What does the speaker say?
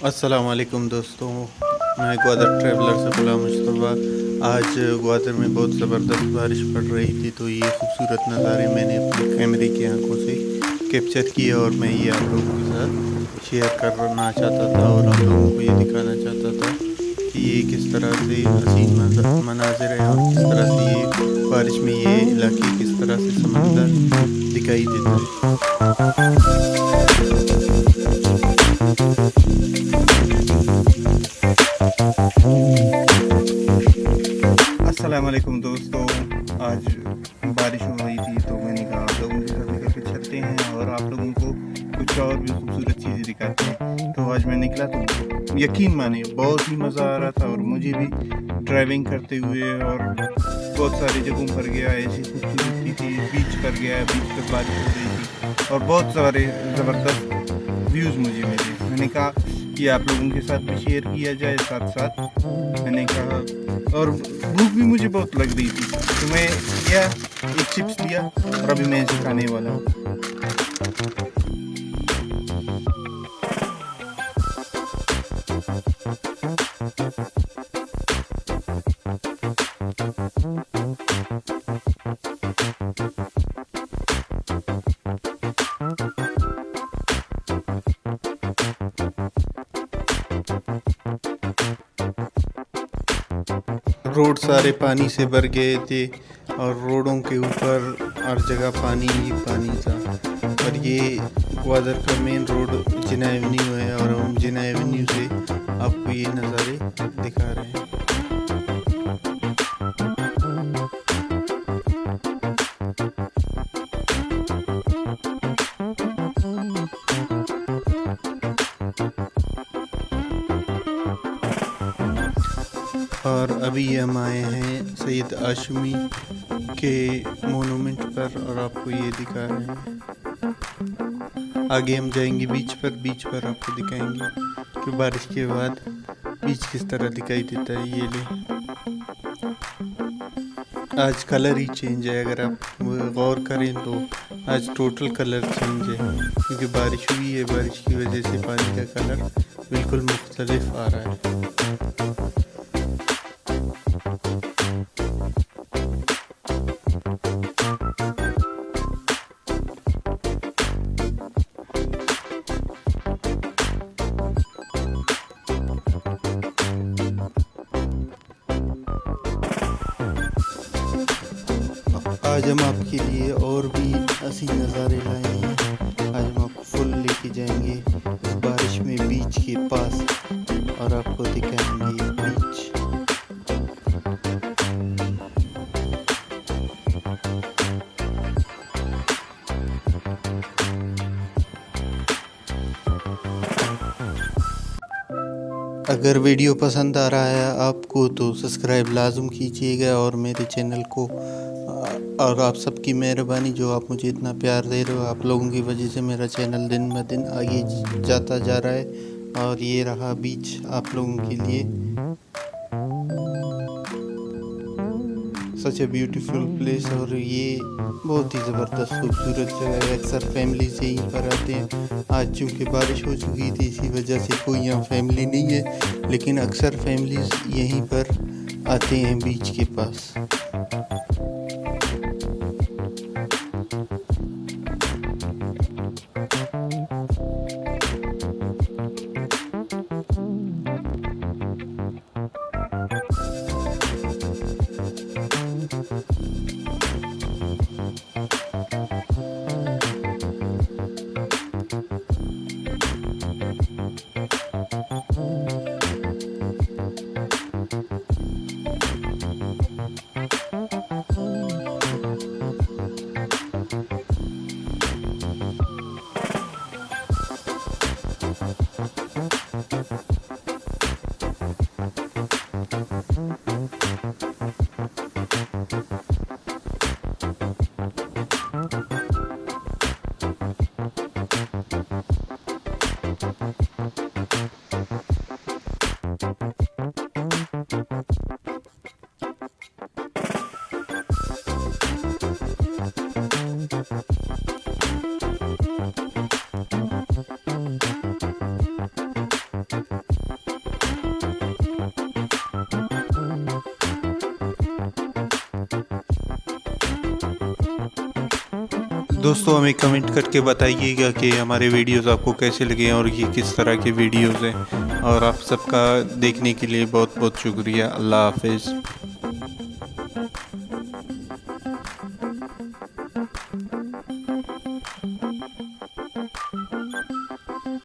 अस्सलाम वालेकुम दोस्तों, मैं ग्वादर ट्रैवलर से गुलाम मुस्तफ़ा। आज ग्वादर में बहुत ज़बरदस्त बारिश पड़ रही थी, तो ये खूबसूरत नज़ारे मैंने अपने कैमरे की आंखों से कैप्चर किए और मैं ये आप लोगों के साथ शेयर करना चाहता था और आप लोगों को ये दिखाना चाहता था कि ये किस तरह से हसीन मनाज़िर है और किस तरह से ये बारिश में ये इलाके किस तरह से समंदर दिखाई देता है। अस्सलाम वालेकुम दोस्तों, आज बारिश हो रही थी तो मैंने कहा आप लोगों के साथ निकल चलते हैं और आप लोगों को कुछ और भी खूबसूरत चीज़ें दिखाते हैं। तो आज मैं निकला तो यकीन मानिए बहुत ही मज़ा आ रहा था और मुझे भी ड्राइविंग करते हुए और बहुत सारी जगहों पर गया, ऐसी खूबसूरती थी। बीच पर गया, बीच पर बारिश हो रही थी और बहुत सारे ज़बरदस्त व्यूज़ मुझे मिले। मैंने कहा कि आप लोगों के साथ भी शेयर किया जाए। साथ साथ मैंने कहा और भूख भी मुझे बहुत लग रही थी तो मैं लिया एक चिप्स लिया और अभी मैं इसे खाने वाला हूँ। रोड सारे पानी से भर गए थे और रोडों के ऊपर हर जगह पानी ही पानी था। और ये ग्वादर का मेन रोड जिना एवेन्यू है और हम जिना एवेन्यू से आपको ये नज़ारे दिखा रहे हैं। और अभी हम आए हैं सैयद आशमी के मोनूमेंट पर और आपको ये दिखा रहे हैं। आगे हम जाएंगे बीच पर आपको दिखाएंगे कि बारिश के बाद बीच किस तरह दिखाई देता है। ये ले, आज कलर ही चेंज है। अगर आप गौर करें तो आज टोटल कलर चेंज है क्योंकि बारिश हुई है। बारिश की वजह से पानी का कलर बिल्कुल मुख्तलिफ आ रहा है। आज हम आपके लिए और भी हसीन नज़ारे लाए हैं। आज हम आपको फुल लेके जाएंगे इस बारिश में बीच के पास और आपको दिखाएंगे ये बीच। अगर वीडियो पसंद आ रहा है आपको तो सब्सक्राइब लाजम कीजिएगा और मेरे चैनल को और आप सबकी मेहरबानी जो आप मुझे इतना प्यार दे रहे हो, आप लोगों की वजह से मेरा चैनल दिन ब दिन आगे जाता जा रहा है। और ये रहा बीच आप लोगों के लिए। सच ए ब्यूटीफुल प्लेस और ये बहुत ही ज़बरदस्त खूबसूरत जगह है। अक्सर फैमिली से यहीं पर आते हैं। आज चूँकि बारिश हो चुकी थी इसी वजह से कोई यहाँ फैमिली नहीं है, लेकिन अक्सर फैमिलीज यहीं पर आते हैं बीच के पास। दोस्तों हमें कमेंट करके बताइएगा कि हमारे वीडियोस आपको कैसे लगे और ये किस तरह के वीडियोस हैं। और आप सबका देखने के लिए बहुत बहुत शुक्रिया। अल्लाह हाफिज़।